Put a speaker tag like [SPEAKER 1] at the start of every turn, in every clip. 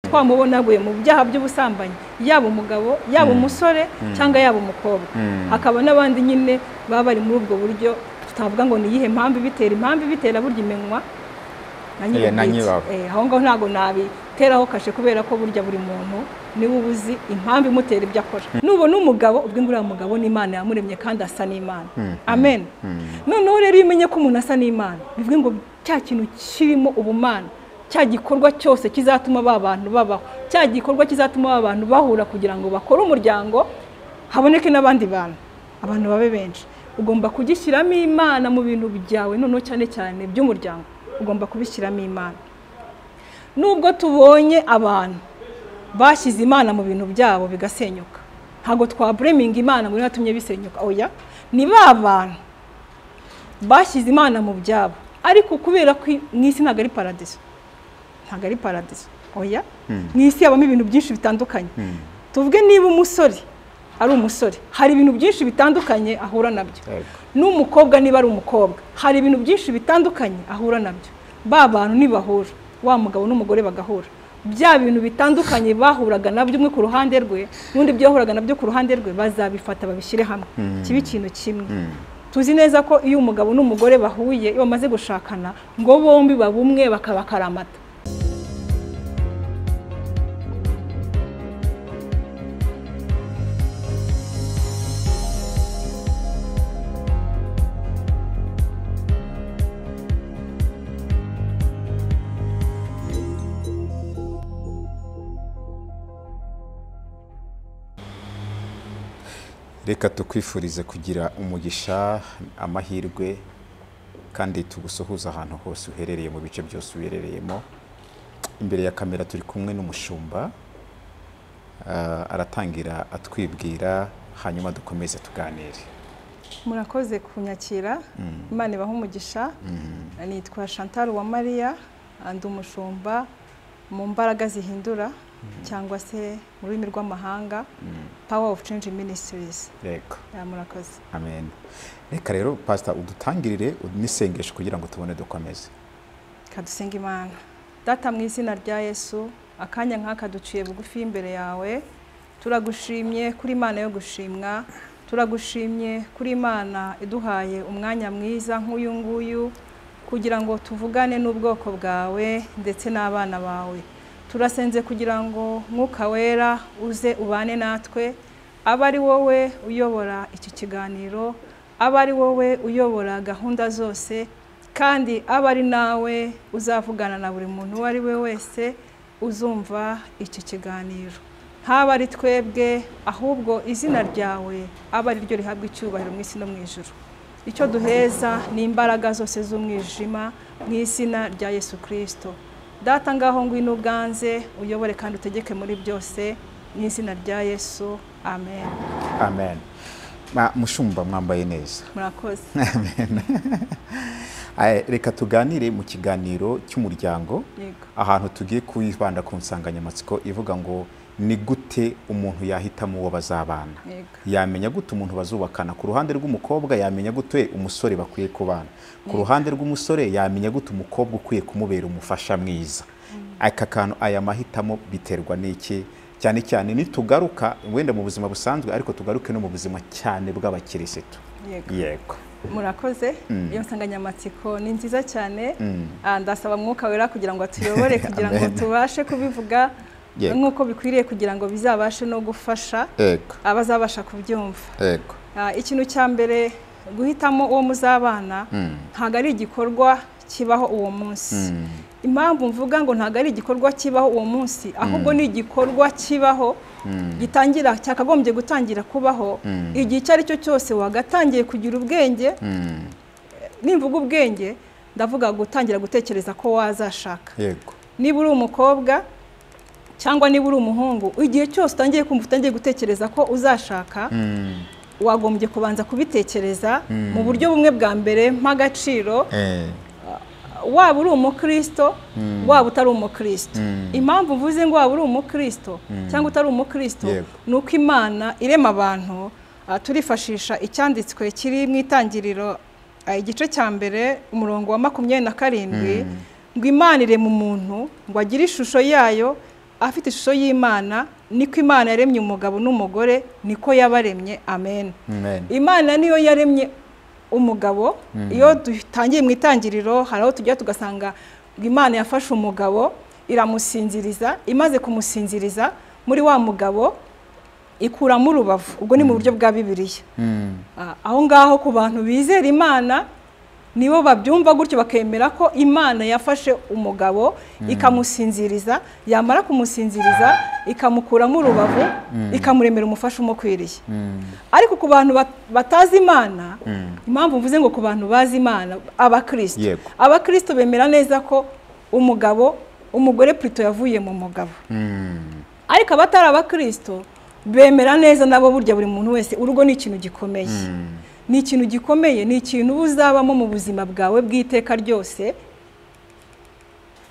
[SPEAKER 1] twamubonaguye mu byaha by'ubusambanyi, yaba umugabo, yaba umusore cyangwa yaba umukobwa. Hakaba n'abandi nyine baba bari muri ubwo buryo tutavuga ngo ni yihe mpamvu ibitera burya imenywa na nyirawo. Aho ngaho ntago nabiteraho kashe kubera ko burya buri muntu niwe ubuzi impamvu imutera ibyo akora. Nubona umugabo ubwo nguriya mugabo n'Imana yamuremye kandi asa n'Imana. Amen. Noneho rero imenye ko umuntu asa n'Imana bivuga ngo cya kintu kirimo ubumana, cya gikorwa cyose kizatuma abantu babaho, cya gikorwa kizatuma abantu bahura kugira ngo bakore umuryango haboneke n'abandi abantu babe benshi. Ugomba kugishyiramo Imana mu bintu byawe, noneho cyane cyane by'umuryango ugomba kubishyiramo Imana. Nubwo tubonye abantu bashyize Imana mu bintu byabo bigasenyuka, ntago twabreminga Imana ngo natumye bisenyuka. Oya, ni abantu bashyize Imana mu byabo, ariko kubera ko mwisi ntago ari paradiso. Ntago ari paradiso. Oya, mwisi yabamo ibintu byinshi bitandukanye. Tuvuge niba umusore ari umusore, hari ibintu byinshi bitandukanye ahura nabyo. N'umukobwa niba ari umukobwa, hari ibintu byinshi bitandukanye ahura nabyo. Ba bantu nibahura, wa mugabo n'umugore bagahura, bya bintu bitandukanye bahuraga nabyo umwe ku ruhande rwe n'undi byahuraga nabyo ku ruhande rwe, bazabifata babishyire hamwe kiba ikintu kimwe. Tuzi neza ko iyo umugabo n'umugore bahuye, iyo bamaze gushakana, ngo bombi babumwe bakabakaramata.
[SPEAKER 2] Reka tukwifurize kugira umugisha, amahirwe, kandi tugusuhuza ahantu hose uherereye mu bice byose uherereyemo. Imbere ya kamera turi kumwe n'umushumba, aratangira atwibwira hanyuma dukomeze tuganire.
[SPEAKER 1] Murakoze kunyakira, Imana ibahe umugisha. Nitwa Chantal wa Maria, ndi umushumba mu mbaraga zihindura cyangwa se mu rurimi rw'amahanga Power of Change Ministries.
[SPEAKER 2] Yego.
[SPEAKER 1] Murakoze.
[SPEAKER 2] Amen. Reka rero pastor udutangirire nisengesho kugira ngo tubone dukomeze.
[SPEAKER 1] Kadusenga Imana. Data mu izina rya Yesu, akanya nk'aka duciye bugufi imbere yawe, turagushimye kuri Imana yo gushimwa, turagushimye kuri Imana iduhaye umwanya mwiza nk'uyu nguyu kugira ngo tuvugane n'ubwoko bwawe ndetse n'abana bawe. Turasenze kugira ngo Mwuka Wera uze ubane natwe, aba ari wowe uyobora iki kiganiro, aba ari wowe uyobora gahunda zose, kandi aba ari nawe uzavugana na buri muntu uwo ari we wese uzumva iki kiganiro. Haba ari twebwe, ahubwo izina ryawe aba ari ryo rihabwa icyubahiro mu isi no mu ijuru. Icyo duheza ni imbaraga zose z'umwijima mu izina rya Yesu Kristo. Data ngaho ngwino ubwanze uyobore kandi utegeke muri byose mu izina rya Yesu. Amen.
[SPEAKER 2] Amen. Mushumba mwambaye neza.
[SPEAKER 1] Murakoze.
[SPEAKER 2] Amen. Reka tuganire mu kiganiro cy'umuryango, ahantu tugiye kwibanda ku nsanganyamatsiko ivuga ngo ni gute umuntu yahitamo uwo bazabana. Yamenya gute umuntu bazubakana. Ku ruhande rw'umukobwa yamenya gute umusore bakwiye kubana. Ku ruhande rw'umusore yamenya gute umukobwa ukwiye kumubera umufasha mwiza. Aka kantu aya mahitamo biterwa n'iki? Cyane cyane nitugaruka wenda mu buzima busanzwe, ariko tugaruke no mu buzima cyane bw'abakirisitu. Yego.
[SPEAKER 1] Murakoze. Iyo nsanganyamatsiko ni nziza cyane. Ndasaba Mwuka Wera kugira ngo atuyobore kugira ngo tubashe kubivuga nk'uko bikwiriye kugira ngo bizabashe no gufasha abazabasha kubyumva. Ikintu cya mbere, guhitamo uwo muzabana ntago ari igikorwa kibaho uwo munsi. Impamvu mvuga ngo ntago ari igikorwa kibaho uwo munsi, ahubwo ni igikorwa kibaho gitangira, cyakagombye gutangira kubaho igihe icyo ari cyo cyose wagatangiye kugira ubwenge. Nimvuga ubwenge ndavuga gutangira gutekereza ko wazashaka. Niba uri umukobwa cyangwa niba uri umuhungu, igihe cyose utangiye kumva utangiye gutekereza ko uzashaka, wagombye kubanza kubitekereza mu buryo bumwe bwa mbere mp'agaciro. Waba uri umukristo, waba utari umukristo. Impamvu mvuze ngo waba uri umukristo cyangwa utari umukristo, nuko Imana irema abantu. Turifashisha icyanditswe kiri mu Itangiriro igice cya mbere umurongo wa 27, ngo Imana irema umuntu ngo agire ishusho yayo, afite ishusho y'Imana, niko Imana yaremye umugabo n'umugore, niko yabaremye. Amen. Imana niyo yaremye umugabo. Iyo dutangiye mu itangiriro, haraho tujya tugasanga Imana yafashe umugabo iramusinziriza, imaze kumusinziriza muri wa mugabo ikuramo urubavu. Ubwo ni mu buryo bwa Bibiliya. Aho ngaho ku bantu bizera Imana nibo babyumva gutyo, bakemera ko Imana yafashe umugabo ikamusinziriza, yamara kumusinziriza ikamukuramo urubavu, ikamuremera umufasha umukwiriye. Ariko ku bantu batazi Imana, impamvu mvuze ngo ku bantu bazi Imana, abakristo bemera neza ko umugore plutôt yavuye mu mugabo. Ariko abatari abakristo bemera neza nabo burya buri muntu wese urugo ni ikintu gikomeye. Ni ikintu gikomeye, ni ikintu uzabamo mu buzima bwawe bw'iteka ryose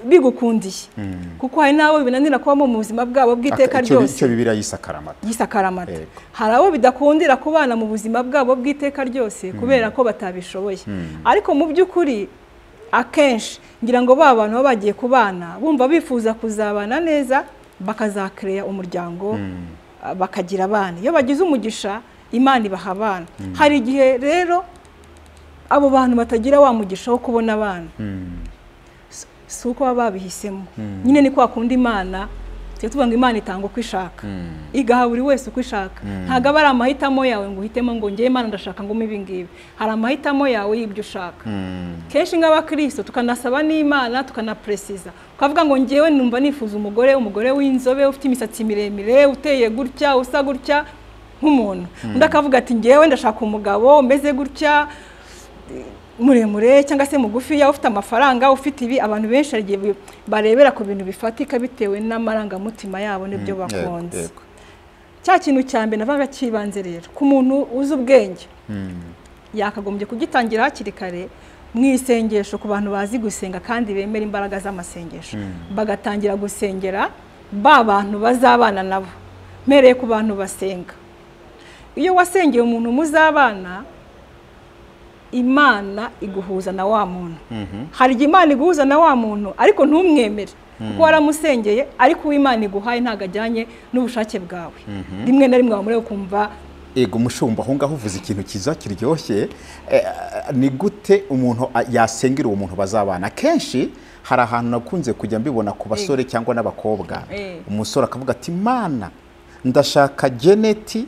[SPEAKER 1] bigukundiye. Kuko hari nabo binanira kubamo mu buzima bwabo bw'iteka ryose.
[SPEAKER 2] Icyo Bibiliya yisakaramata.
[SPEAKER 1] Hari abo bidakundira kubana mu buzima bwabo bw'iteka ryose kubera ko batabishoboye. Ariko mu by'ukuri akenshi ngira ngo ba bantu baba bagiye kubana bumva bifuza kuzabana neza, bakazakireya umuryango, bakagira abana. Iyo bagize umugisha, Imana ibaha abana. Hari igihe rero abo bantu batagira wa mugisha wo kubona abana, si uko baba babihisemo. Nyine ni kwa kundi Imana tuvuga ngo Imana itanga uko ishaka, igaha buri wese uko ishaka. Ntabwo aba ari amahitamo yawe ngo uhitemo ngo ngiye Imana ndashaka ngo ibi ngibi. Hari amahitamo yawe y'ibyo ushaka. Kenshi nk'abakristo tukanasaba n'Imana, tukanapresiza, ukavuga ngo ngiyewe numva nifuza umugore w'inzobe, ufite imisatsi miremire, uteye gutya, usa gutya nk'umuntu. Undi akavuga ati ngiyewe ndashaka umugabo umeze gutya, muremure cyangwa se mugufi, ya ufite amafaranga, ufite ibi. Abantu benshi agiye barebera ku bintu bifatika bitewe n'amarangamutima yabo n'ibyo bakunze. Cya kintu cya mbere navuga kibanze rero ku muntu uzi ubwenge, yakagombye kugitangira hakiri kare mu isengesho. Ku bantu bazi gusenga kandi bemera imbaraga z'amasengesho, bagatangira gusengera ba bantu bazabana nabo. Mpereye ku bantu basenga, iyo wasengeye umuntu muzabana, Imana iguhuza na wa muntu. Hari igihe Imana iguhuza na wa muntu ariko ntumwemere kuko waramusengeye, ariko Imana iguhaye ntago ajyanye n'ubushake bwawe. Rimwe na rimwe wamureba kumva
[SPEAKER 2] ego mushumba aho ngaho uvuze ikintu kiza kiryoshye. Ni gute umuntu yasengera uwo muntu bazabana? Kenshi hari ahantu nakunze kujya mbibona ku basore cyangwa n'abakobwa, umusore akavuga ati Mana ndashaka Geneti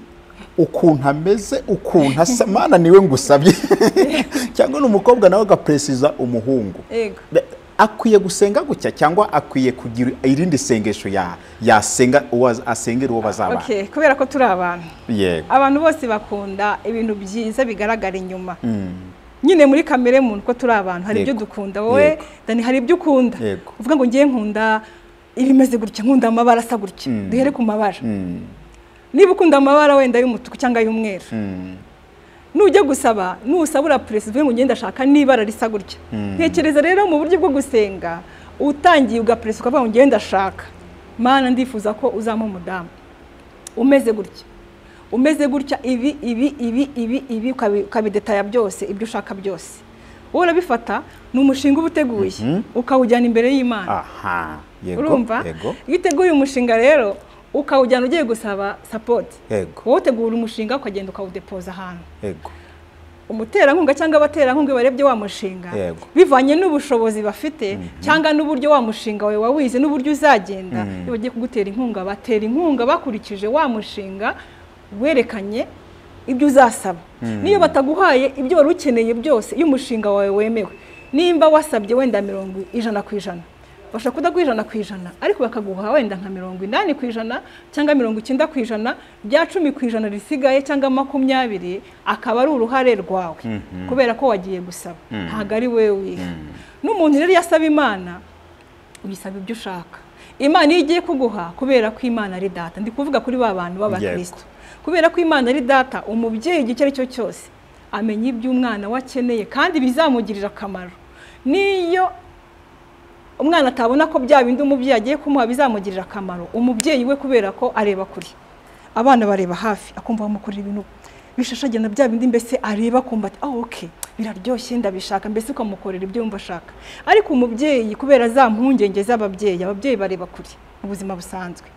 [SPEAKER 2] ukuntu ameze, ukuntu asa, Mana niwe ngusabye. Cyangwa n'umukobwa nawe agapresiza umuhungu. Akwiye gusenga gutya cyangwa akwiye kugira irindi sengesho yasenga asengera uwo bazabana?
[SPEAKER 1] Kubera ko turi abantu, abantu bose bakunda ibintu byiza bigaragara inyuma. Nyine muri kamere muntu ko turi abantu, hari ibyo dukunda. Wowe Dani hari ibyo ukunda, uvuga ngo ngiye nkunda ibimeze gutya, nkunda amabara asa gutya. Duhere ku mabara. Niba ukunda amabara wenda y'umutuku cyangwa y'umweru, nujya gusaba, nusabura presi uvuge ngo ngenda ndashaka n'ibara risa gutya. Ntekereza rero mu buryo bwo gusenga, utangiye ugapresi ukavuga ngo ngenda ndashaka, Mana ndifuza ko uzamo umudamu umeze gutya, ibi ukabidetaya byose, ibyo ushaka byose. Wowe urabifata, ni umushinga uba uteguye, ukawujyana imbere y'Imana. Urumva? Iyo uteguye umushinga rero ukawujyana ugiye gusaba support, wowe utegura umushinga ukagenda ukawudepoza ahantu. Umuterankunga cyangwa abaterankunga barebye wa mushinga, bivanye n'ubushobozi bafite cyangwa n'uburyo wa mushinga wawe wawize n'uburyo uzagenda, iyo bagiye kugutera inkunga, batera inkunga bakurikije wa mushinga werekanye ibyo uzasaba. Niyo bataguhaye ibyo wari ukeneye byose, iyo umushinga wawe wemewe, nimba wasabye wenda 100% bashaka kudaguha 100%, ariko bakaguha wenda nka 80% cyangwa 90%, bya 10% risigaye cyangwa 20% akaba ari uruhare rwawe, kubera ko wagiye gusaba, ntago ari wewe wiha. N'umuntu rero yasaba Imana, uyisaba ibyo ushaka. Imana igiye kuguha kubera ko Imana ari data. Ndi kuvuga kuri ba bantu b'abakristo, kubera ko Imana ari data. Umubyeyi igihe cyo cyose amenya ibyo umwana wakeneye kandi bizamugirira akamaro. Niyo umwana atabona ko bya bindi umubyeyi agiye kumuha bizamugirira akamaro, umubyeyi we kubera ko areba kuri, abana bareba hafi, akumva bamukorera ibintu bishashagena bya bindi, mbese areba kumva ati biraryoshye ndabishaka, mbese ukamukorera ibyo yumva ashaka. Ariko umubyeyi kubera za mpungenge z'ababyeyi, ababyeyi bareba kuri, ubuzima busanzwe.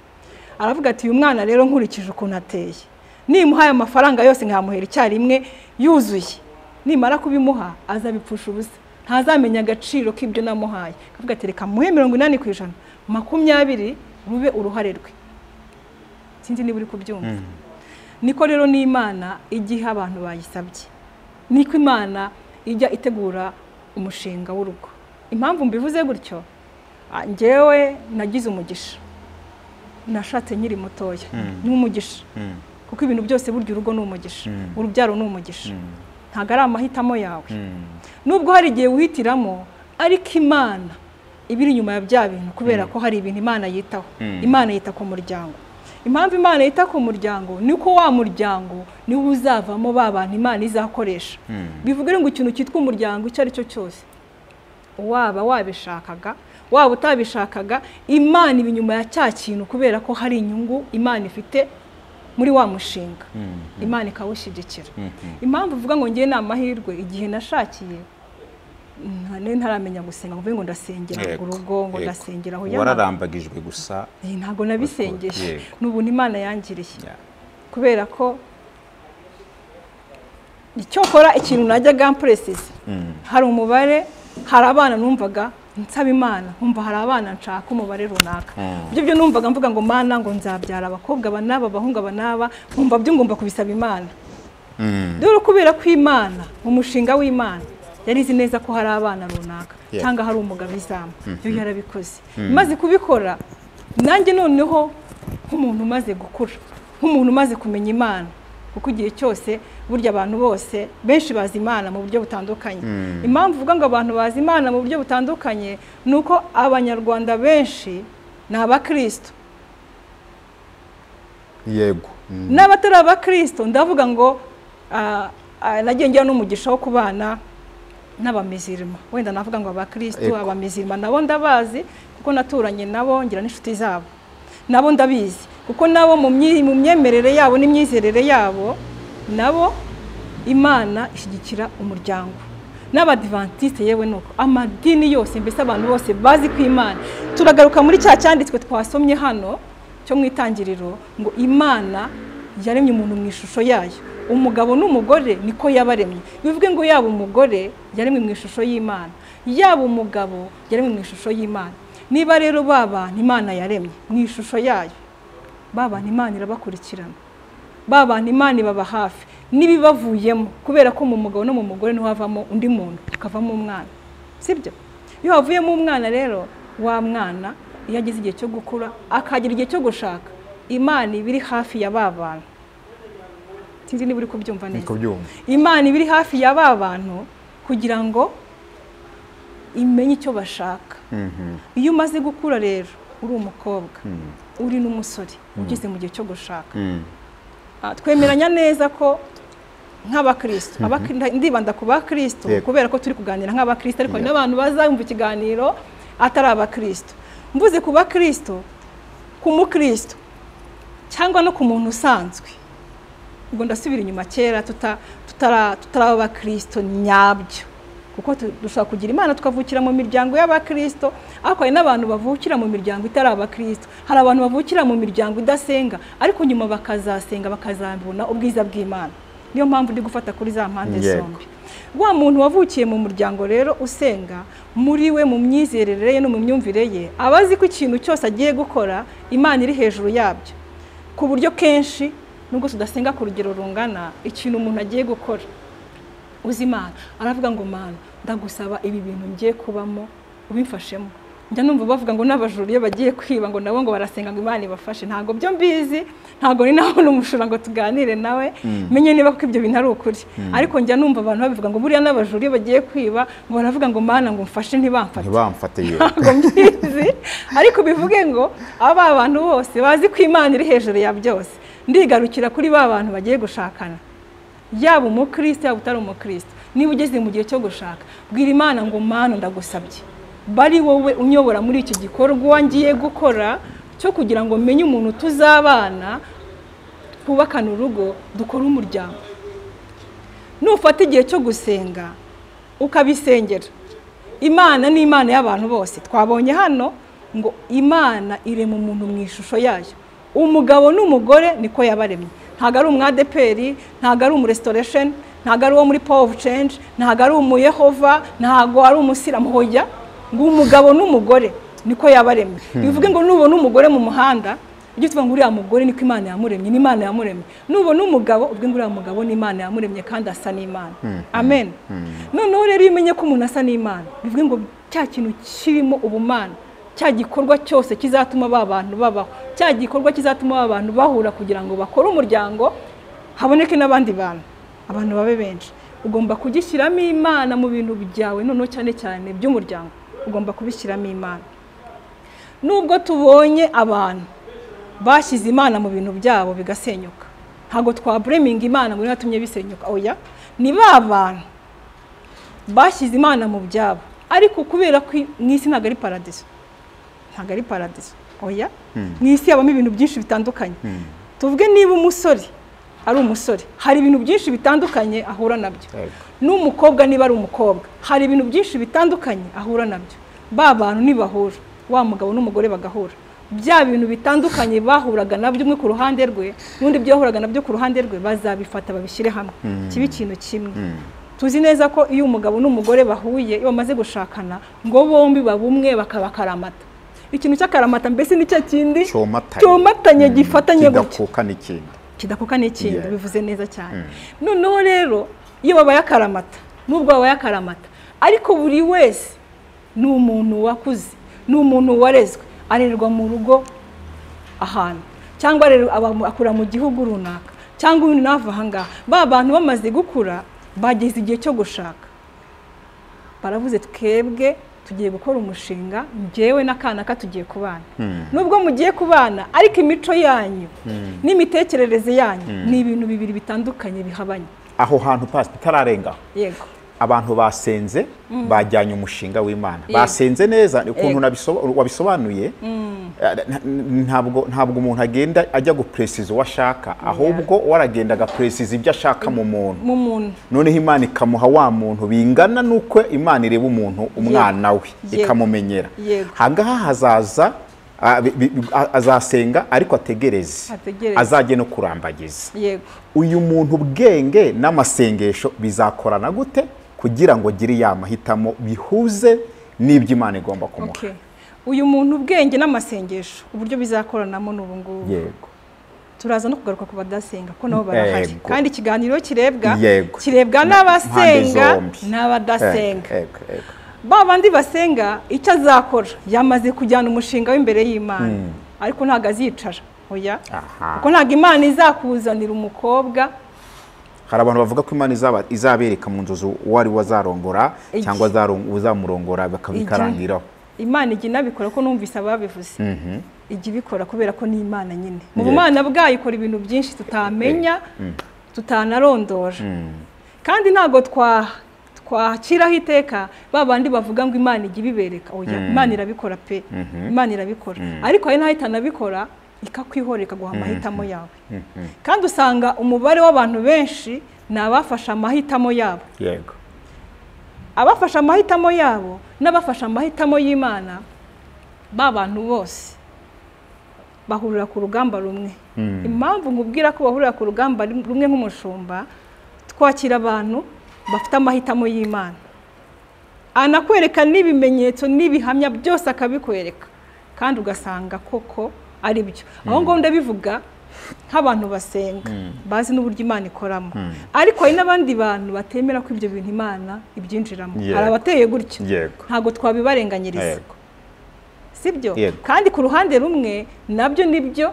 [SPEAKER 1] Aravuga ati uyu mwana rero nkurikije ukuntu ateye, nimuhaye amafaranga yose nkamuhera icyarimwe yuzuye, nimara kubimuha azabipfusha ubusa, ntazamenya agaciro k'ibyo namuhaye. Akavuga ati reka muhe 80%, 20 rube uruhare rwe. Sinzi niba uri kubyumva. Niko rero n'Imana igihe abantu bayisabye, niko Imana ijya itegura umushinga w'urugo. Impamvu mbivuze gutyo, njyewe nagize umugisha, nashatse nkiri mutoya, n'umugisha, kuko ibintu byose burya urugo n'umugisha, urubyaro n'umugisha, ntago ari amahitamo yawe. Nubwo hari igihe wihitiramo, ariko Imana ibiri inyuma ya bya bintu, kubera ko hari ibintu Imana yitaho. Imana yita ku muryango. Impamvu Imana yita ku muryango niko wa muryango niwo uzavamo babana Imana izakoresha. Bivuga ngo ikintu cyitwa umuryango icyo ari cyo cyose, waba wabishakaga waba utabishakaga, Imana ibinyuma ya cya kintu, kubera ko hari inyungu Imana ifite muri wa mushinga, Imana ikawushyigikira. Impamvu uvuga ngo ngiye n'amahirwe, igihe nashakiye ntaramenya gusenga, ngo ngo ndasengera urugo, ngo ndasengera aho
[SPEAKER 2] wararambagijwe gusa,
[SPEAKER 1] ntago nabisengeshe. N'ubuntu Imana yangiriye, kubera ko icyo kora ikintu najyaga mpresize, hari umubare, hari abana numvaga nsaba Imana, nkumva hari abana nshaka umubare runaka. Ibyo numvaga mvuga ngo Mana, ngo nzabyara abakobwa banaba, abahungu banaba, nkumva byo ngomba kubisaba Imana. Dore kubera ko Imana mu mushinga w'Imana yarizi neza ko hari abana runaka cyangwa hari umugabo izamu, byo yarabikoze. Maze kubikora nanjye noneho nk'umuntu umaze gukura, nk'umuntu umaze kumenya Imana, kuko igihe cyose burya abantu bose benshi bazi Imana mu buryo butandukanye. Impamvu uvuga ngo abantu bazi Imana mu buryo butandukanye nuko Abanyarwanda benshi ni abakristo.
[SPEAKER 2] Yego.
[SPEAKER 1] N'abatari abakristo ndavuga ngo nagiye ngira n'umugisha wo kubana n'abamizirima. Wenda navuga ngo abakristo, abamizirima nabo ndabazi kuko naturanye nabo, ngira n'inshuti zabo. Nabo ndabizi kuko nabo mu myemerere yabo n'imyizerere yabo, nabo Imana ishyigikira umuryango. N'Abadiventiste yewe nuko, amadini yose, mbese abantu bose bazi ko Imana. Turagaruka muri cya cyanditswe twasomye hano cyo mu Itangiriro, ngo Imana yaremye umuntu mu ishusho yayo, umugabo n'umugore niko yabaremye. Bivuge ngo yaba umugore yaremwe mu ishusho y'Imana, yaba umugabo yaremwe mu ishusho y'Imana. Niba rero baba Imana yaremye mu ishusho yayo, baba Imana irabakurikirana, baba Imana ibaba hafi n'ibibavuyemo, kubera ko mu mugabo no mu mugore niho havamo undi muntu, ukavamo umwana. Sibyo? Iyo havuyemo umwana rero, wa mwana iyo ageze igihe cyo gukura, akagira igihe cyo gushaka, Imana ibiri hafi ya babana. Sinzi niba uri kubyumva neza. Imana ibiri hafi ya babantu kugira ngo imenye icyo bashaka. Iyo umaze gukura rero, uri umukobwa, uri n'umusore, ugeze mu gihe cyo gushaka, twemeranya neza ko nk'abakristo, ndibanda ku bakristo kubera ko turi kuganira nk'abakristo, ariko n'abantu bazumva ikiganiro atari abakristo. Mvuze ku bakristo, ku mukristo cyangwa no ku muntu usanzwe, ubwo ndasubira inyuma kera tutari abakristo nyabyo, kuko dushaka kugira Imana tukavukira mu miryango y'abakristo, ariko hari n'abantu bavukira mu miryango itari abakristo. Hari abantu bavukira mu miryango idasenga, ariko nyuma bakazasenga, bakazabona ubwiza bw'Imana. Niyo mpamvu ndi gufata kuri za mpande zombi. Wa muntu wavukiye mu muryango rero usenga, muri we mu myizerere ye no mu myumvire ye, abazi ko ikintu cyose agiye gukora Imana iri hejuru yabyo, ku buryo kenshi nubwo tudasenga ku rugero rungana, ikintu umuntu agiye gukora uzi Imana, aravuga ngo Mana, ndagusaba ibi bintu ngiye kubamo ubimfashemo. Njya numva bavuga ngo n'abajuru iyo bagiye kwiba ngo nabo ngo barasenga ngo Imana ibafashe. Ntago byo mbizi, ntago ni naho n'umushura ngo tuganire nawe menye niba ko ibyo bintu ari ukuri. Ariko njya numva abantu babivuga ngo buriya n'abajuru iyo bagiye kwiba ngo baravuga ngo Mana ngo mfashe ntibamfate yewe. Ntago mbizi, ariko bivuge ngo aba bantu bose bazi ko Imana iri hejuru ya byose. Ndigarukira kuri ba bantu bagiye gushakana, yaba umukristo yaba utari umukristo. Niba ugeze mu gihe cyo gushaka, bwira Imana ngo Mana, ndagusabye bari wowe unyobora muri iki gikorwa ngiye gukora cyo kugira ngo menye umuntu tuzabana, twubakana urugo, dukora umuryango. Nufata igihe cyo gusenga ukabisengera, Imana ni Imana y'abantu bose. Twabonye hano ngo Imana irema umuntu mu ishusho yayo. Umugabo n'umugore niko yabaremye. Ntago ari umwadeperi, ntago ari umurestoration, ntago ari uwo muri Power of Change, ntago ari umuyehova, ntago ari umusiramu. Hoya ngo umugabo n'umugore niko yabaremye. Bivuge ngo nubona umugore mu muhanda ujye tuvuga ngo uriya mugore niko Imana yamuremye, ni Imana yamuremye. Nubona umugabo ubwe ngo uriya mugabo ni Imana yamuremye kandi asa n'Imana. Amen. Noneho rero imenye ko umuntu asa n'Imana, bivuge ngo cya kintu kirimo ubumana, cya gikorwa cyose kizatuma abantu babaho, cya gikorwa kizatuma abantu bahura kugira ngo bakore umuryango, haboneke n'abandi bantu, abantu babe benshi. Ugomba kugishyiramo Imana mu bintu byawe, noneho cyane cyane by'umuryango ugomba kubishyiramo Imana. Nubwo tubonye abantu bashyize Imana mu bintu byabo bigasenyuka, ntago twabreminga Imana ngo yatumye bisenyuka. Oya, ni ba bantu bashyize Imana mu byabo, ariko kubera ko mwisi ntago ari paradiso, ntago ari paradiso. Oya, mwisi yabamo ibintu byinshi bitandukanye. Tuvuge niba umusore ari umusore, hari ibintu byinshi bitandukanye ahura nabyo. N'umukobwa niba ari umukobwa, hari ibintu byinshi bitandukanye ahura nabyo. Ba bantu nibahura, wa mugabo n'umugore bagahura, bya bintu bitandukanye bahuraga nabyo umwe ku ruhande rwe n'undi byahuraga nabyo ku ruhande rwe, bazabifata babishyire hamwe kibi ikintu kimwe. Tuzi neza ko iyo umugabo n'umugore bahuye, iyo bamaze gushakana, ngo bombi babumwe bakabakaramata. Ikintu cy'akaramata mbese ni cya kindi cyomatanye gifatanye gutya, kidakuka n'ikindi. Bivuze neza cyane. Noneho rero iyo babaye akaramata, nubwo babaye akaramata, ariko buri wese ni umuntu wakuze, ni umuntu warezwe, arerwa mu rugo ahantu, cyangwa akura mu gihugu runaka, cyangwa uyu nava ahangaha. Ba bantu bamaze gukura, bageze igihe cyo gushaka, baravuze twebwe tugiye gukora umushinga, njyewe n'akana tugiye kubana. Nubwo mugiye kubana, ariko imico yanyu n'imitekerereze yanyu ni ibintu bibiri bitandukanye bihabanye.
[SPEAKER 2] Aho hantu pastor tararenga.
[SPEAKER 1] Yego.
[SPEAKER 2] Abantu basenze bajyanye umushinga w'Imana, basenze neza. Ukuntu wabisobanuye, ntabwo umuntu agenda ajya gupresiza washaka, ahubwo waragenda agapresiza ibyo ashaka mu muntu. Noneho Imana ikamuha wa muntu bingana nuko Imana ireba umuntu, umwana we ikamumenyera. Hangaha hazaza azasenga ariko ategereze, azajye no kurambagiza. Uyu muntu ubwenge n'amasengesho bizakorana gute kugira ngo gire ya mahitamo bihuze n'ibyo Imana igomba kumuha? Uyu muntu ubwenge n'amasengesho uburyo bizakoranamo n'ubu ngubu. Yego. Turaza no kugaruka ku badasenga ko nabo barahari. Kandi ikiganiro kirebwa n'abasenga n'abadasenga. Ba bandi basenga icyo azakora, yamaze kujyana umushinga w'imbere y'Imana, ariko ntago azicara. Oya, kuko ntago Imana izakuzanira umukobwa. Hari abantu bavuga ko Imana izabereka mu nzozi wari wazarongora cyangwa uzamurongora bakabikarangiraho. Imana igi nabikora ko numvise ababivuze. Igi bikora kubera ko ni Imana nyine. Mu bumana bwayo ikora ibintu byinshi tutamenya, tutanarondora. Kandi ntago twakiraho iteka babandi bavuga ngo Imana igi bibereka. Oya, Imana irabikora pe. Imana irabikora. Ariko hari naho itanabikora, ikakwihoreka guha amahitamo yawe. Kandi usanga umubare w'abantu benshi ni abafasha amahitamo yabo. Yego. Abafasha amahitamo yabo n'abafasha amahitamo y'Imana, ba bantu bose bahurira ku rugamba rumwe. Impamvu nkubwira ko bahurira ku rugamba rumwe nk'umushumba, twakira abantu bafite amahitamo y'Imana, anakwereka n'ibimenyetso n'ibihamya byose akabikwereka, kandi ugasanga koko ari byo. Aho ngo ndabivuga nk'abantu basenga bazi n'uburyo Imana ikoramo, ariko hari n'abandi bantu batemera ko ibyo bintu Imana ibyinjiramo. Hari abateye gutyo, ntago twabibarenganyiriza. Sibyo? Kandi ku ruhande rumwe nabyo nibyo,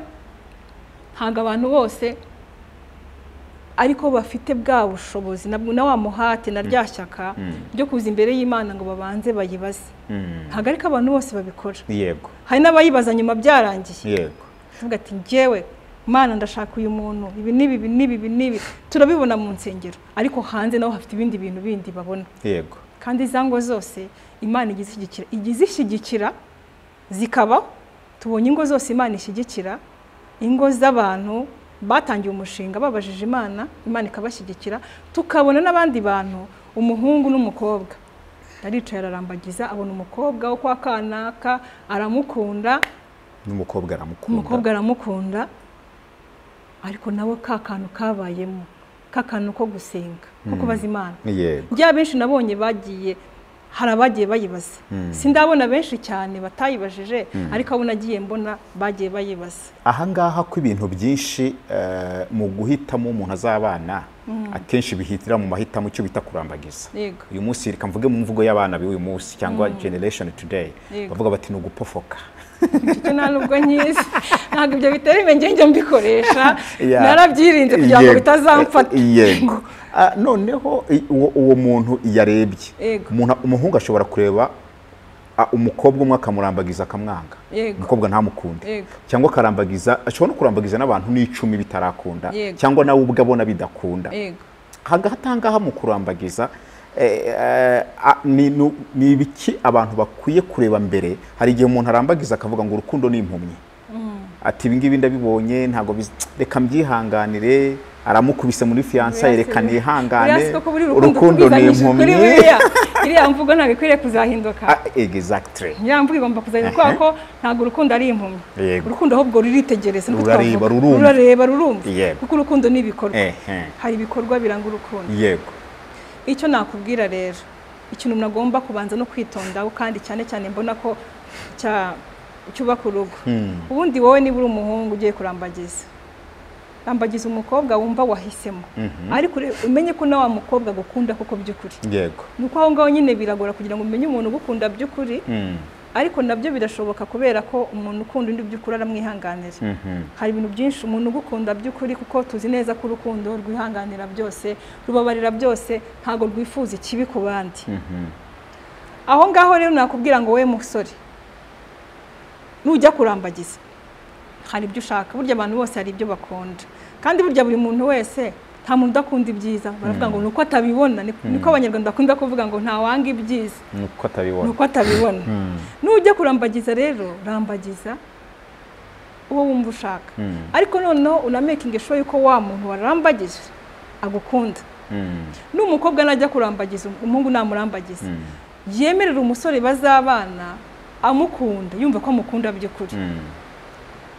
[SPEAKER 2] ntago abantu bose ariko bafite bwa bushobozi na wa muhate na rya shyaka byo kuza imbere y'Imana ngo babanze bayibaze. Ntago ariko abantu bose babikora. Yego. Hari n'abayibaza nyuma byarangiye. Yego. Tuvuga ati njyewe Mana ndashaka uyu muntu, ibi nibi turabibona mu nsengero, ariko hanze naho hafite ibindi bintu bindi babona. Yego. Kandi izango zose Imana igizishyigikira zikaba. Tubonye ingo zose Imana ishyigikira, ingo z'abantu batangiye umushinga babajije Imana, Imana ikabashyigikira. Tukabona n'abandi bantu, umuhungu n'umukobwa
[SPEAKER 1] aricaye ararambagiza abona umukobwa wo kwa kanaka aramukunda,
[SPEAKER 2] n'umukobwa
[SPEAKER 1] aramukunda ariko nawe kakantu kabayemo, kakantu ko gusenga ko kubaza Imana. Njya benshi nabonye bagiye, hari abagiye bayibaza, sindabona benshi cyane batayibajije, ariko abo nagiye mbona bagiye bayibaza.
[SPEAKER 2] Aha ngaha ko ibintu byinshi mu guhitamo umuntu azabana akenshi bihitira mu mahitamo cyo bita kurambagiza. Uyu munsi reka mvuge mu mvugo y'abana b'uyu munsi cyangwa generation today, bavuga bati no gupofoka.
[SPEAKER 1] Icyo nta nubwo nyizi, ntabwo ibyo bitera imenge mbikoresha, narabyirinze kugira ngo bitazamfata.
[SPEAKER 2] Yego. Noneho uwo muntu yarebye, umuhungu ashobora kureba umukobwa umwe akamurambagiza akamwanga, umukobwa ntamukunde, cyangwa akarambagiza, ashobora no kurambagiza n'abantu n'icumi bitarakunda, cyangwa nawe ubwo abona bidakunda. Hagatangaha mu kurambagiza ni ibiki abantu bakwiye kureba mbere. Hari igihe umuntu arambagiza akavuga ngo urukundo ni impumyi, ati ibi ngibi ndabibonye ntago reka mbyihanganire, aramukubise muri fiança yerekana ihangane, urukundo ni impumyi.
[SPEAKER 1] Iriya mvugo ntabwo ikwiriye kuzahinduka.
[SPEAKER 2] Exactly.
[SPEAKER 1] Iriya mvugo igomba kuzahinduka kuko ntabwo urukundo ari impumyi. Urukundo ahubwo ruritegereza,
[SPEAKER 2] rurareba,
[SPEAKER 1] rurumva, kuko urukundo ni ibikorwa. Hari ibikorwa biranga urukundo.
[SPEAKER 2] Yego.
[SPEAKER 1] Icyo nakubwira rero, ikintu nagomba kubanza no kwitondaho, kandi cyane cyane mbona ko cyubaka urugo. Ubundi wowe niba uri umuhungu ugiye kurambagiza, rambagiza umukobwa wumva wahisemo, ariko umenye ko nawe mukobwa gukunda koko by'ukuri.
[SPEAKER 2] Yego.
[SPEAKER 1] Nuko aho ngaho nyine biragora kugira ngo umenye umuntu ugukunda by'ukuri, ariko nabyo birashoboka kubera ko umuntu ukunda undi by'ukuri aramwihanganira. Hari ibintu byinshi umuntu ugukunda by'ukuri, kuko tuzi neza ko urukundo rwihanganira byose, rubabarira byose, ntago rwifuza ikibi ku bandi. Aho ngaho rero nakubwira ngo we musore, nujya kurambagiza hari ibyo ushaka. Burya abantu bose hari ibyo bakunda, kandi burya buri muntu wese, nta muntu udakunda ibyiza. Baravuga ngo nuko atabibona, niko abanyarwanda bakunda kuvuga ngo nta wanga ibyiza, nuko atabibona. Nujya kurambagiza rero, rambagiza uwo wumva ushaka, ariko noneho unamaking sure yuko wa muntu warambagije agukunda. N'umukobwa najya kurambagiza, umuhungu namurambagiza, yemerera umusore bazabana amukunda, yumva ko amukunda by'ukuri.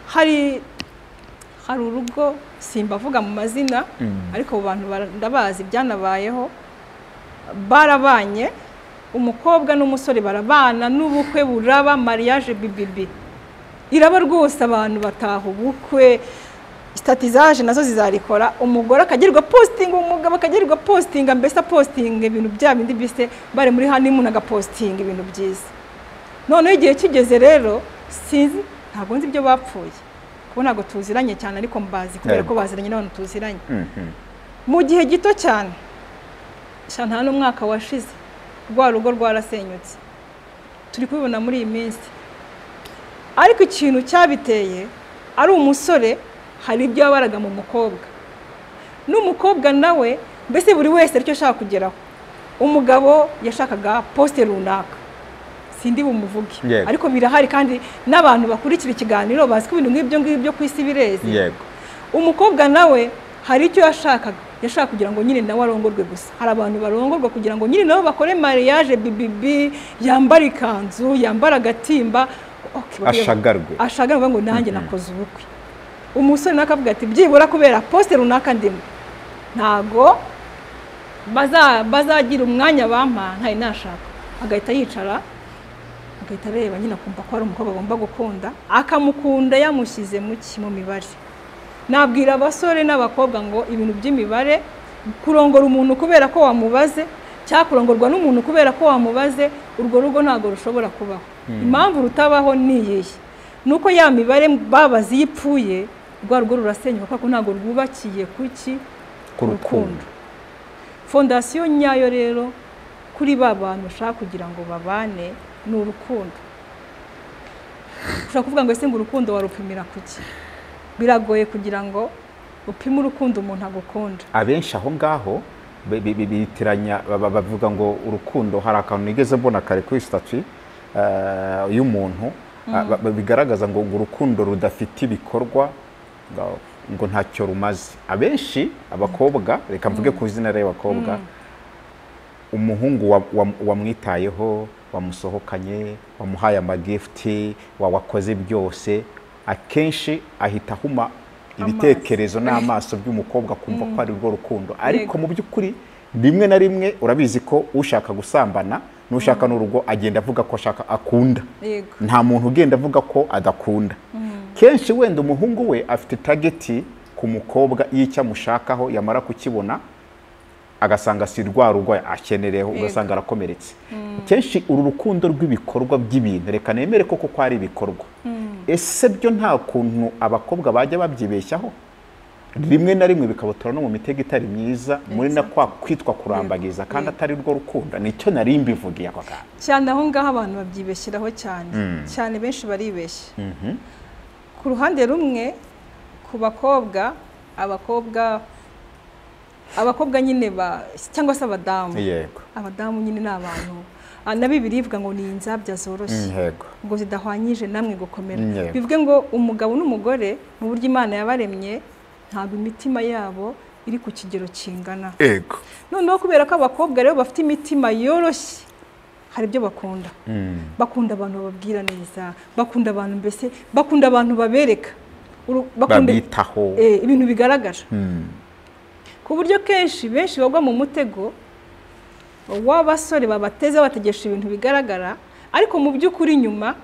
[SPEAKER 1] Hari urugo, simbavuga mu mazina, ariko abo bantu ndabazi, byanabayeho, barabanye, umukobwa n'umusore barabana, n'ubukwe buraba, mariage bibibi iraba rwose, abantu bataha ubukwe, statizaje nazo zizarikora, umugore akagirirwa posting, umugabo akagirirwa posting, mbese posting ibintu bya bindi bise bare muri honeymoon agaposting ibintu byiza. Noneho igihe kigeze rero, sinzi, ntabwo nzi ibyo bapfuye, kuko ntabwo tuziranye cyane, ariko mbazi kubera ko baziranye n'abantu tuziranye. Mu gihe gito cyane, nta n'umwaka washize, rwa rugo rwarasenyutse, turi kubibona muri iyi minsi. Ariko ikintu cyabiteye ari umusore, hari ibyo yabaraga mu mukobwa, n'umukobwa nawe, mbese buri wese aricyo ashaka kugeraho. Umugabo yashakaga poste runaka, sindi bumuvuge, ariko birahari, kandi n'abantu bakurikira ikiganiro bazi ko ibintu ngibyo ku isi birezi. Umukobwa nawe hari icyo yashaka kugira ngo nyine nawe arongorwe gusa. Hari abantu barongorwa kugira ngo nyine nabo bakore mariage bibibi, yambara ikanzu, yambara agatimba, ashagarwe ngo nanjye nakoze ubukwe. Umusore nakavuga ati byibura kubera poste runaka ndimo, ntago bazagira umwanya bampa ntari nashaka. Agahita yicara, agahita areba nyine akumva ko ari umukobwa agomba gukunda, akamukunda yamushyize mu mibare. Nabwira abasore n'abakobwa ngo ibintu by'imibare, kurongora umuntu kubera ko wamubaze, cyangwa kurongorwa n'umuntu kubera ko wamubaze, urwo rugo ntago rushobora kubaho. Impamvu rutabaho niyihe, nuko ya mibare babazi yipfuye, rwa rugo rurasenyuka kuko ntago rwubakiye kuki ku rukundo. Fondasiyo nyayo rero kuri bantu ushaka kugira ngo babane ni urukundo. Ushaka kuvuga ngo ese ngo urukundo warupimira kuki? Biragoye kugira ngo upime urukundo umuntu agukunda.
[SPEAKER 2] Abenshi aho ngaho bitiranya, bavuga ngo urukundo, hari akantu nigeze mbona kare kuri statut y'umuntu, bigaragaza ngo urukundo rudafite ibikorwa ngo ntacyo rumaze. Abenshi abakobwa, reka mvuge ku izina ry'abakobwa, umuhungu wamwitayeho, wamusohokanye, wamuhaye amagifti, wawakoze byose, akenshi ahita ahuma ibitekerezo n'amaso by'umukobwa kumva ko ari rwo rukundo. Ariko mu by'ukuri rimwe na rimwe urabizi ko ushaka gusambana n'ushaka n'urugo agenda avuga ko ashaka akunda. Nta muntu ugenda avuga ko adakunda. Kenshi wenda umuhungu we afite targeti ku mukobwa y'icyo amushakaho, yamara kukibona agasanga si rwa rugo akenereho, ugasanga arakomeretse. Kenshi uru rukundo rw'ibikorwa by'ibintu, reka nemere ko kuko ari ibikorwa. Ese byo nta kuntu abakobwa bajya babyibeshyaho rimwe na rimwe bikabatora no mu mitego itari myiza, muri na kwa kwitwa kurambagiza kandi atari rwo rukundo? Nicyo nari mbivugiye ako kantu
[SPEAKER 1] cyane. Aho ngaho abantu babyibeshyiraho cyane cyane, benshi baribeshya. Ku ruhande rumwe, ku bakobwa, abakobwa nyine cyangwa se abadamu, abadamu nyine ni abantu na Bibiliya ivuga ngo ni inzabya zoroshye ngo zidahwanyije namwe gukomera. Bivuge ngo umugabo n'umugore mu buryo Imana yabaremye ntabwo imitima yabo iri ku kigero kingana. Noneho kubera ko abakobwa rero bafite imitima yoroshye, hari ibyo bakunda. Bakunda abantu bababwira neza, bakunda abantu, mbese bakunda abantu babereka,
[SPEAKER 2] babitaho
[SPEAKER 1] ibintu bigaragara. Ku buryo kenshi benshi bagwa mu mutego w'abasore babateze bategesha ibintu bigaragara, ariko mu by'ukuri nyuma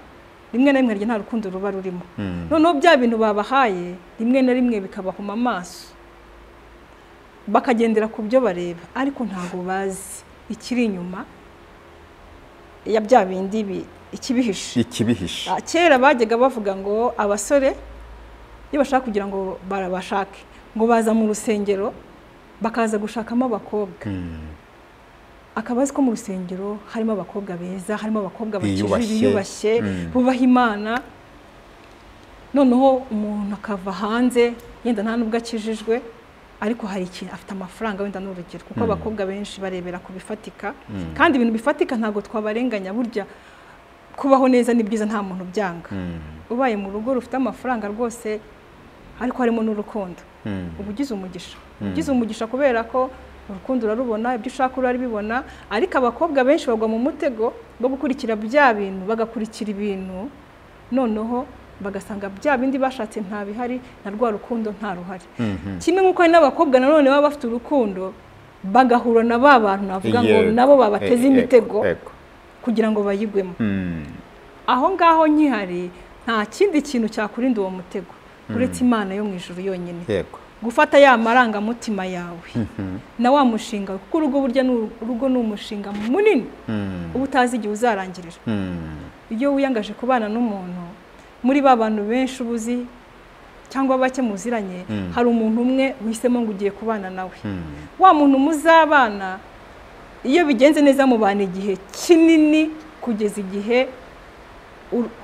[SPEAKER 1] rimwe na rimwe nta rukundo ruba rurimo. Noneho bya bintu babahaye rimwe na rimwe bikabahuma amaso, bakagendera ku byo bareba, ariko ntabwo bazi ikiri inyuma ya bya bindi ikibihishe. Kera bajyaga bavuga ngo abasore iyo bashaka kugira ngo barabashake ngo baza mu rusengero bakaza gushakamo abakobwa, akaba azi ko mu rusengero harimo abakobwa beza, harimo abakobwa biyubashye, bubaha Imana. Noneho umuntu akava hanze yenda nta nubwo akijijwe, ariko hari ikintu afite amafaranga, wenda n'urugero, kuko abakobwa benshi barebera ku bifatika, kandi ibintu bifatika ntabwo twabarenganya. Burya kubaho neza ni byiza, nta muntu byanga. Ubaye mu rugo rufite amafaranga rwose ariko harimo n'urukundo, uba ugize umugisha. Ugize umugisha kubera ko urukundo urarubona, ibyo ushaka urabibona. Ariko abakobwa benshi bagwa mu mutego wo gukurikira bya bintu, bagakurikira ibintu, noneho bagasanga bya bindi bashatse nta bihari, na rwa rukundo nta ruhari. Kimwe nk'uko hari n'abakobwa nanone baba bafite urukundo bagahura na ba bantu navuga ngo nabo babateze imitego kugira ngo bayigwemo. Aho ngaho nkihari nta kindi kintu cyakurinda uwo mutego uretse Imana yo mu ijuru yonyine. Gufata ya marangamutima yawe na wa mushinga, kuko urugo burya urugo ni umushinga munini uba utazi igihe uzarangirira. Iyo wiyangaje kubana n'umuntu, muri ba bantu benshi ubuzi cyangwa bake muziranye, hari umuntu umwe uhisemo ngo ugiye kubana nawe. Wa muntu muzabana, iyo bigenze neza mubana igihe kinini kugeza igihe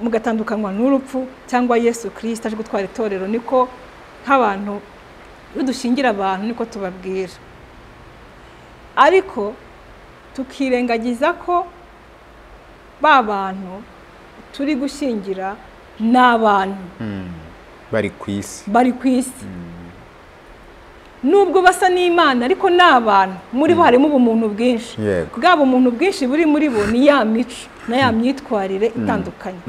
[SPEAKER 1] mugatandukanywa n'urupfu cyangwa Yesu Kristo aje gutwara itorero. Niko nk'abantu dushingira abantu, niko tubabwira. Ariko tukirengagiza ko ba bantu turi gushingira n'abantu
[SPEAKER 2] bari ku isi,
[SPEAKER 1] nubwo basa n'Imana ariko n'abantu. Muri bo harimo ubumuntu bwinshi, bwabo umuntu bwinshi buri muri bo ni ya mico na ya myitwarire itandukanye.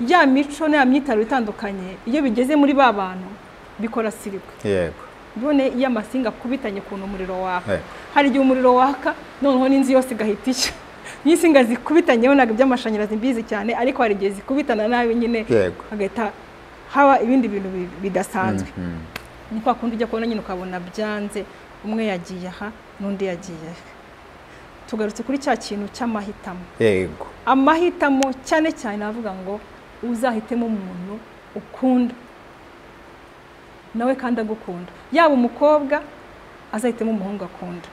[SPEAKER 1] Ya mico na ya myitwarire itandukanye iyo bigeze muri ba bantu bikora sirikwe. None iyo amasinga akubitanye kuntu umuriro waka, hari igihe umuriro waka noneho n'inzu yose igahita ishya. N'insinga zikubitanyeho ntabwo iby'amashanyarazi mbizi cyane, ariko hari igihe zikubitana nabi nyine hagahita haba ibindi bintu bidasanzwe. Ni kwa kundi ujya kubona nyine ukabona byanze, umwe yagiye aha n'undi yagiye aha. Tugarutse kuri cya kintu cy'amahitamo. Amahitamo cyane cyane navuga ngo uzahitemo umuntu ukunda nawe kandi agukunda. Yaba umukobwa azahitemo umuhungu akunda,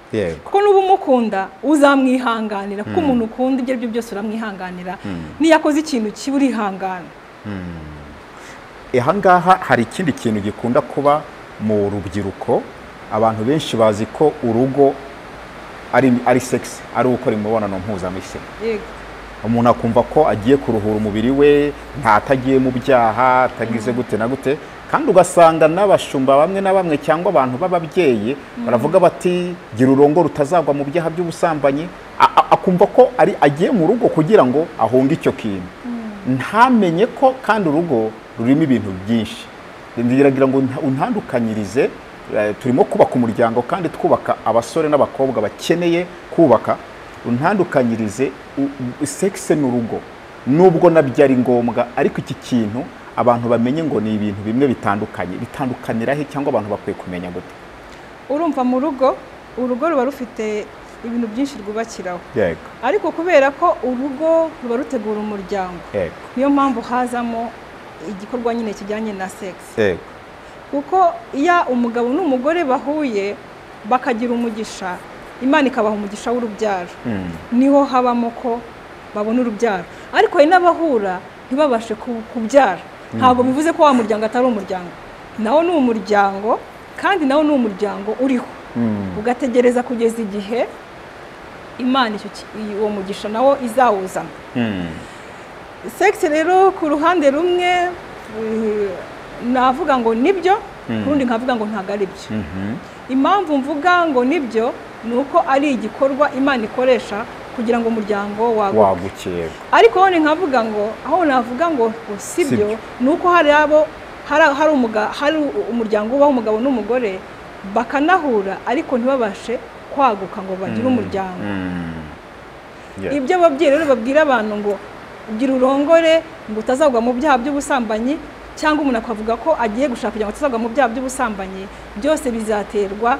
[SPEAKER 1] kuko nuba umukunda uzamwihanganira, kuko umuntu ukunda ibyo aribyo byose uramwihanganira. Niyo akoze ikintu kibi urihangana.
[SPEAKER 2] Aha ngaha hari ikindi kintu gikunda kuba mu rubyiruko. Abantu benshi bazi ko urugo ari sex, ari gukora imibonano mpuzabitsina. Umuntu akumva ko agiye kuruhura umubiri we, ntatagiye mu byaha, atagize gute na gute. kandi ugasanga n'abashumba bamwe na bamwe cyangwa abantu b'ababyeyi baravuga bati gira urugo rutazagwa mu byaha by'ubusambanyi, akumva ko ari agiye mu rugo kugira ngo ahunge icyo kintu, ntamenye ko kandi urugo rurimo ibintu byinshi. Ndiragira ngo untandukanyirize, turimo kubaka umuryango kandi twubaka abasore n'abakobwa bakeneye kubaka, untandukanyirize sexe n'urugo, nubwo nabyo ari ngombwa, ariko iki kintu abantu bamenye ngo ni ibintu bimwe bitandukanye. Bitandukanira he cyangwa abantu bakwiye kumenya gute?
[SPEAKER 1] Urumva mu rugo, urugo ruba rufite ibintu byinshi rwubakiraho,
[SPEAKER 2] ariko
[SPEAKER 1] kubera ko urugo ruba rutegura umuryango, niyo mpamvu hazamo igikorwa nyine kijyanye na sexe. Kuko iyo umugabo n'umugore bahuye bakagira umugisha, Imana ikabaha umugisha w'urubyaro, niho habamo ko babona urubyaro. Ariko hari n'abahura ntibabashe kubyara, ntabwo bivuze ko wa muryango atari umuryango, nawo ni umuryango, kandi nawo ni umuryango uriho, ugategereza kugeza igihe Imana uwo mugisha nawo izawuzana. Sexe rero ku ruhande rumwe navuga ngo nibyo, kurundi nkavuga ngo ntago ari byo. Impamvu mvuga ngo nibyo ni uko ari igikorwa Imana ikoresha kugira ngo umuryango waguke. Ariko hone nkavuga ngo aho navuga ngo sibyo ni uko hari umuryango ubaho umugabo n'umugore bakanahura ariko ntibabashe kwaguka ngo bagire umuryango. Ibyo ababyeyi rero babwira abantu ngo ugira urongore ngo utazagwa mu byaha by'ubusambanyi, cyangwa umuntu akavuga ko agiye gushaka kugira ngo atazagwa mu byaha by'ubusambanyi, byose bizaterwa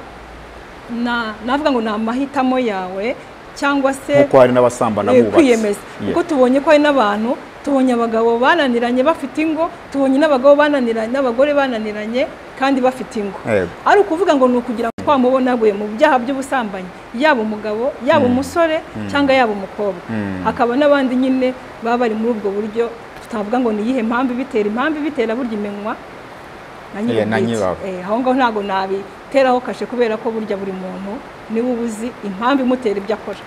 [SPEAKER 1] navuga ngo ni amahitamo yawe, cyangwa se
[SPEAKER 2] kuko hari n'abasambana
[SPEAKER 1] kwiyemeza. Kuko tubonye ko hari n'abantu, tubonye abagabo bananiranye bafite ingo, tubonye n'abagabo bananiranye n'abagore bananiranye kandi bafite ingo. Ari ukuvuga ngo ni ukugira ngo twamubona aguye mu byaha by'ubusambanyi, yaba umugabo, yaba umusore, cyangwa yaba umukobwa. Hakaba n'abandi nyine baba bari muri ubwo buryo, tutavuga ngo ni iyihe mpamvu ibitera burya imenywa na nyirawo. Aho ngaho ntabwo nabiteraho kashe, kubera ko burya buri muntu niwe ubuzi impamvu imutera ibyo akora.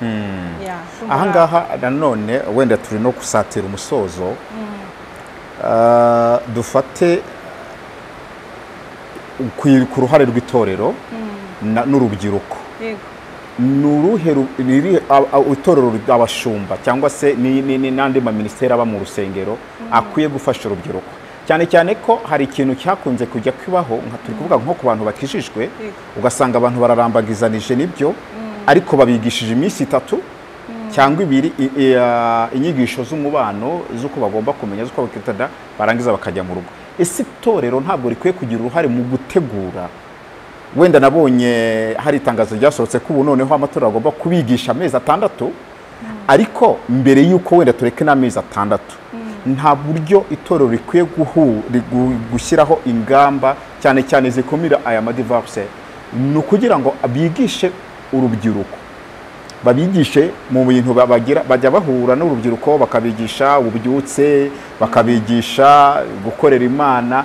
[SPEAKER 2] Aha ngaha nanone wenda turi no gusatira umusozo, dufate ku ruhare rw'itorero n'urubyiruko. Nuruhe itorero abashumba cyangwa se n'andi maminisiteri aba mu rusengero akwiye gufasha urubyiruko, cyane cyane ko hari ikintu cyakunze kujya kibaho, nka turi kuvuga nko ku bantu bakijijwe, ugasanga abantu bararambagizanije nibyo, ariko babigishije iminsi 3 cyangwa 2 inyigisho z'umubano z'uko bagomba kumenya, z'uko bakitada, barangiza bakajya mu rugo. Ese itorero ntabwo rikwiye kugira uruhare mu gutegura? Wenda nabonye hari itangazo ryasohotse ko ubu noneho amatorero agomba kubigisha amezi 6, ariko mbere y'uko wenda tureke n'amezi 6, nta buryo itorero rikwiye gushyiraho ingamba cyane cyane zikumira aya madivorce, ni ukugira ngo bigishe urubyiruko, babigishe mu bintu bajya bahura n'urubyiruko, bakabigisha ububyutse, bakabigisha gukorera Imana.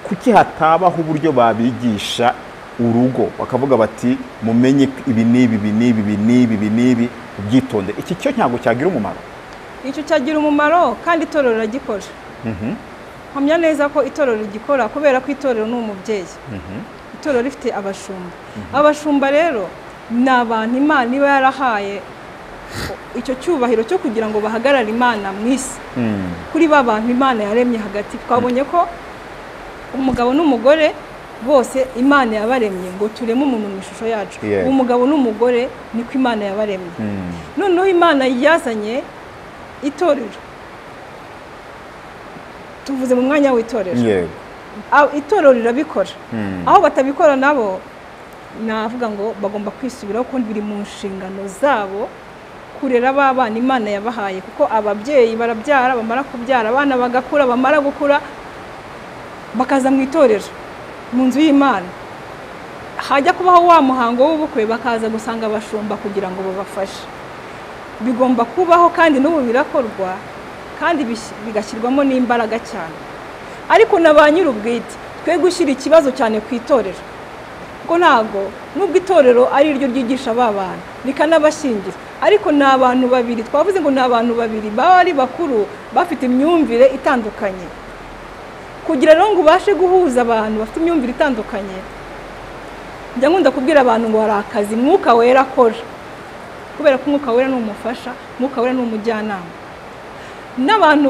[SPEAKER 2] Kuki hatabaho uburyo babigisha urugo, bakavuga bati mumenye ibi n'ibi ubyitonde? Iki cyo ntabwo cyagira umumaro?
[SPEAKER 1] Icyo cyagira umumaro, kandi itorero ragikora. Mpamya neza ko itorero rigikora, kubera ko itorero ni umubyeyi. Itorero rifite abashumba. Abashumba rero ni abantu Imana iba yarahaye icyo cyubahiro cyo kugira ngo bahagarare Imana mu isi. Kuri ba bantu Imana yaremye hagati, twabonye ko umugabo n'umugore bose Imana yabaremye ngo tureme umuntu mu ishusho yacu. Umugabo n'umugore niko Imana yabaremye. Noneho Imana yazanye itorero, tuvuze mu mwanya w'itorero. Itorero rirabikora, aho batabikora nabo navuga ngo bagomba kwisubiraho, kuko biri mu nshingano zabo kurera abana Imana yabahaye. Kuko ababyeyi barabyara, bamara kubyara abana bagakura, bamara gukura bakaza mu itorero, mu nzu y'Imana. Hajya kubaho wa muhango w'ubukwe, bakaza gusanga abashumba kugira ngo babafashe. Bigomba kubaho, kandi n'ubu birakorwa, kandi bigashyirwamo n'imbaraga cyane. Ariko na ba nyir'ubwite twe gushyira ikibazo cyane ku itorero, kuko ntabwo nubwo itorero ari ryo ryigisha babana rikanabashingira, ariko ni abantu babiri, twavuze ngo ni abantu babiri baba ari bakuru, bafite imyumvire itandukanye. kugira rero ngo ubashe guhuza abantu bafite imyumvire itandukanye. Njya nkunda kubwira abantu ngo hari akazi Mwuka Wera akora, kubera ko Mwuka Wera ni umufasha, Mwuka Wera ni umujyanama. N'abantu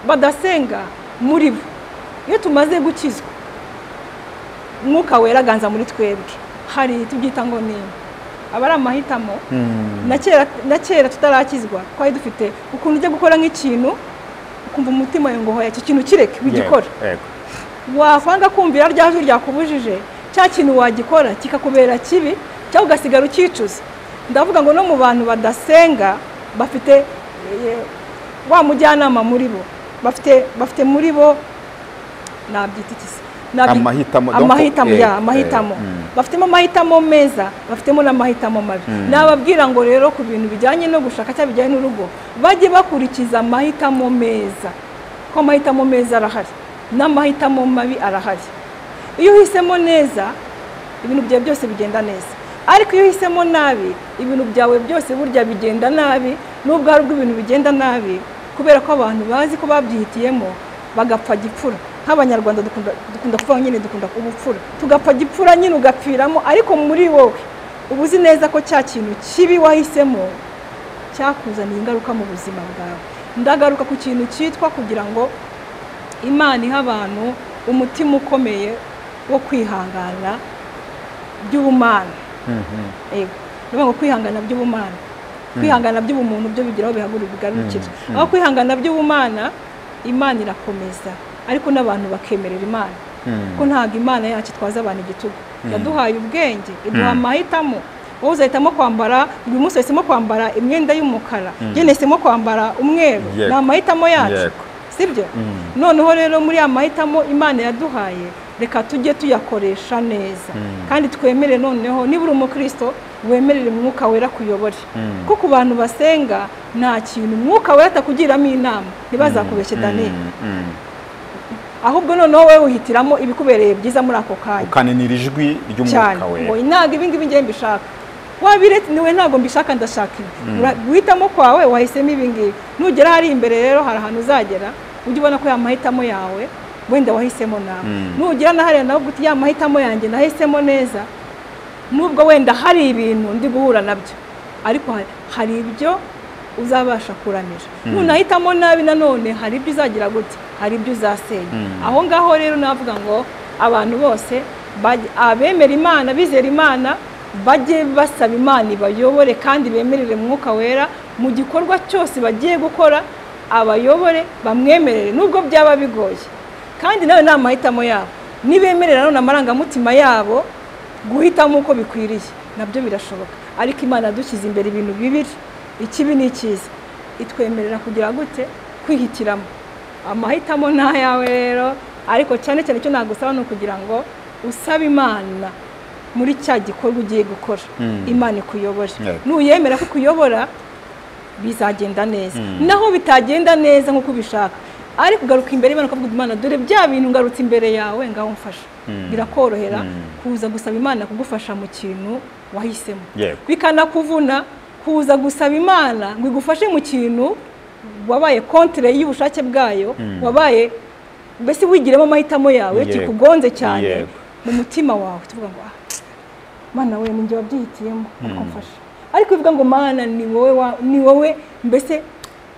[SPEAKER 1] badasenga muri bo, iyo tumaze gukizwa Mwuka Wera aganza muri twebwe, hari tubyita ngo ni abari amahitamo. Na kera tutarakizwa twari dufite ukuntu ujya gukora nk'ikintu ukumva umutima ngo hoya iki kintu kireke wigikora, wakwanga kumvira rya jwi ryakubujije cya kintu wagikora kikakubera kibi cyangwa ugasigara ukicuza. Ndavuga ngo no mu bantu badasenga bafite wa mujyanama muri bo, bafite muri bo nabyita ikisi amahitamo. Bafitemo amahitamo meza, bafitemo n'amahitamo mabi. Nababwira ngo rero ku bintu bijyanye no gushaka cyangwa bijyanye n'urugo bajye bakurikiza amahitamo meza, ko amahitamo meza arahari n'amahitamo mabi arahari. Iyo uhisemo neza ibintu byawe byose bigenda neza, ariko iyo uhisemo nabi ibintu byawe byose burya bigenda nabi. Nubwo hari ubwo ibintu bigenda nabi kubera ko abantu bazi ko babyihitiyemo bagapfa gipfura. Nk'Abanyarwanda dukunda kuvuga nyine dukunda ubupfura, tugapfa gipfura nyine ugapfiramo, ariko muri wowe uba uzi neza ko cya kintu kibi wahisemo cyakuzaniye ingaruka mu buzima bwawe. Ndagaruka ku kintu cyitwa kugira ngo Imana iha abantu umutima ukomeye wo kwihangana by'ubumana. Niyo ngo kwihangana by'ubumana, kwihangana by'ubumuntu byo bigiraho bigarukira. Aho kwihangana by'ubumana Imana irakomeza, ariko n'abantu bakemerera Imana, ko ntabwo Imana yacu twaza abantu igitugu. Yaduhaye ubwenge, iduha amahitamo. Wowe uzahitamo kwambara, uyu munsi wahisemo kwambara imyenda y'umukara, njye nahisemo kwambara umweru. Ni amahitamo yacu, sibyo? Noneho rero muri aya mahitamo Imana yaduhaye, reka tujye tuyakoresha neza, kandi twemere noneho niba uri umukristo wemerere Mwuka Wera kuyobora. Kuko ku bantu basenga nta kintu Mwuka Wera atakugiramo inama, ntibazakubeshye Daniel. Ahubwo noneho wowe uhitiramo ibikubereye byiza muri ako kanya,
[SPEAKER 3] ukanenera ijwi ry'Umwuka Wera.
[SPEAKER 1] Ngo ntabwo ibi ngibi ngiye mbishaka, wabiretse niwe ntabwo mbishaka ndashaka ibi. Guhitamo kwawe wahisemo ibi ngibi, nugera hari imbere rero hari ahantu uzagera ujye ubona ko ya mahitamo yawe wenda wahisemo nawe. Nugira na hariya nawe guti ya mahitamo yanjye nahisemo neza, nubwo wenda hari ibintu ndi guhura nabyo, ariko hari ibyo uzabasha kuramira. Nunahitamo nabi nanone hari ibyo uzagira gute, hari ibyo uzasenya. Aho ngaho rero navuga ngo abantu bose abemera Imana, bizera Imana, bajye basaba Imana ibayobore kandi bemerere Mwuka Wera mu gikorwa cyose bagiye gukora, abayobore bamwemerere nubwo byaba bigoye. Kandi nawe ni amahitamo yabo, nibemerera none amarangamutima yabo guhitamo uko bikwiriye nabyo birashoboka. Ariko Imana dushyize imbere ibintu bibiri, ikibi n'ikiza, itwemerera kugira gute, kwihitiramo. Amahitamo n'ayawe rero, ariko cyane cyane icyo nagusaba ni ukugira ngo usabe Imana muri cya gikorwa ugiye gukora, Imana ikuyobore. Nuyemera ko kuyobora bizagenda neza. Naho bitagenda neza nk'uko ubishaka, ariko ugaruka imbere y'Imana ukavuga Imana, dore bya bintu ngarutse imbere yawe, ngaho mfasha. Birakorohera kuza gusaba Imana kugufasha mu kintu wahisemo. Bikanakuvuna kuza gusaba Imana ngo igufashe mu kintu wabaye kontre y'ubushake bwayo, wabaye mbese wigiremo amahitamo yawe, kikugonze cyane mu mutima wawe, tuvuga ngo Mana we ninjye wabyihitiyemo, akomfasha. Ariko bivuga ngo Mana ni wowe mbese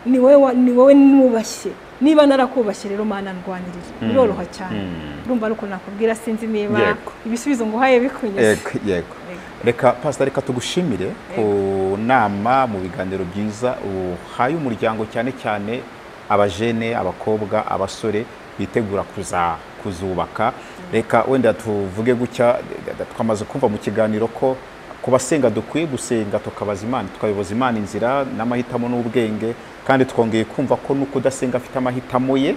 [SPEAKER 1] ni wowe nubashye. Niba narakubashye rero Mana ndwanirira, biroroha cyane. Urumva ariko nakubwira, sinzi niba ibisubizo ngo haye bikunyuze.
[SPEAKER 3] Yego. Reka Pastor, reka tugushimire ku nama mu biganiro byiza uhaye umuryango, cyane cyane abajene, abakobwa, abasore bitegura kuzubaka. Reka wenda tuvuge gutya, twamaze kumva mu kiganiro ko kubasenga dukwiye gusenga tukabaza Imana, tukayoboza Imana inzira n'amahitamo n'ubwenge, kandi twongeye kumva ko n'ukudasenga afite amahitamo ye.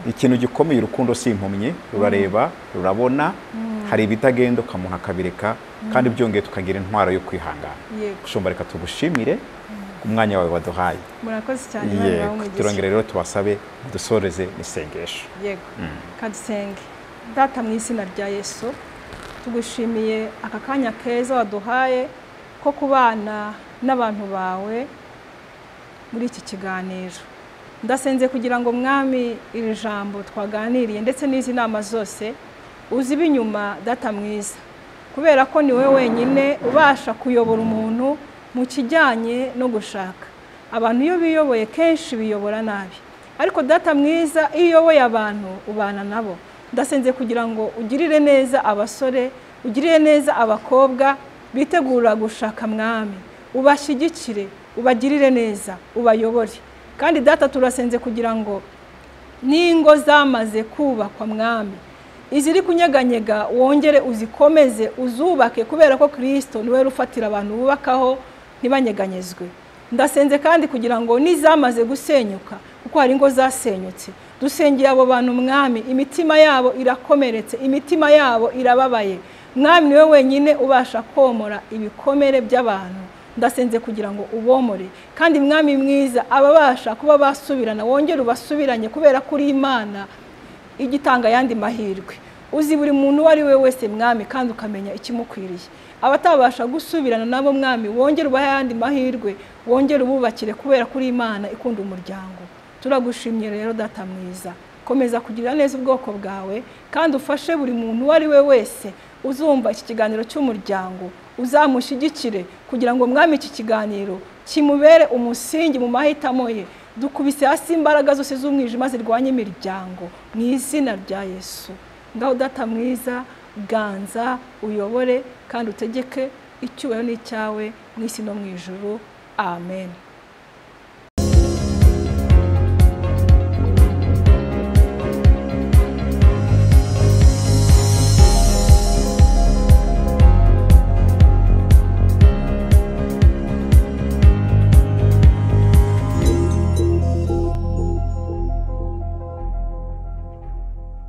[SPEAKER 3] Ikintu gikomeye, urukundo si impumyi, rurareba, rurabona, hari ibitagenda ukamuntu akabireka, kandi byongeye tukagira intwaro yo kwihangana. Gushomba, reka tugushimire umwanya wawe waduhaye.
[SPEAKER 1] Murakoze cyane Imana bamugisha.
[SPEAKER 3] Turongere rero tubasabe dusoreze n'isengesho.
[SPEAKER 1] Yego. Kadusenge. Data mu izina rya Yesu, tugushimiye aka kanya keza waduhaye ko kubana n'abantu bawe muri iki kiganiro. ndasenze kugira ngo mwami iri jambo twaganiriye ndetse n'izi nama zose uzibe inyuma data mwiza, kubera ko ni wowe wenyine ubasha kuyobora umuntu mu kijyanye no gushaka. Abantu iyo biyoboye kenshi biyobora nabi, ariko data mwiza iyo uyoboye abantu ubana nabo. Ndasenze kugira ngo ugirire neza abasore, ugirire neza abakobwa bitegura gushaka mwami, ubashyigikire, ubagirire neza, ubayobore. Kandi data turasenze kugira ngo n'ingo zamaze kubakwa mwami, iziri kunyeganyega wongere uzikomeze uzubake, kubera ko Kristo niwe rufatira abantu bubakaho ntibanyeganyezwe. Ndasenze kandi kugira ngo nizamaze gusenyuka, kuko hari ingo zasenyutse, dusengeye abo bantu mwami, imitima yabo irakomeretse, imitima yabo irababaye. Mwami niwe wenyine ubasha komora ibikomere by'abantu. Ndasenze kugira ngo ubomore, kandi mwami mwiza ababasha kuba basubirana wongere ubasubiranye, kubera kuri Imana igitanga yandi mahirwe. Uzi buri muntu wari we wese mwami, kandi ukamenya ikimukwiriye. Abatabasha gusubirana nabo mwami wongere ubahe yandi mahirwe, wongere ububakire, kubera kuri Imana ikunda umuryango. Turagushimye rero data mwiza, komeza kugira neza ubwoko bwawe, kandi ufashe buri muntu wari we wese uzumva iki kiganiro cy'umuryango, uzamushyigikire kugira ngo mwami iki kiganiro kimubere umusingi mu mahitamo ye. Dukubise hasi imbaraga zose z'umwijima zirwanya imiryango mu izina rya Yesu. Ngaho data mwiza, ganza, uyobore kandi utegeke, icyubahiro ni cyawe mu isi no mu ijuru. Amen.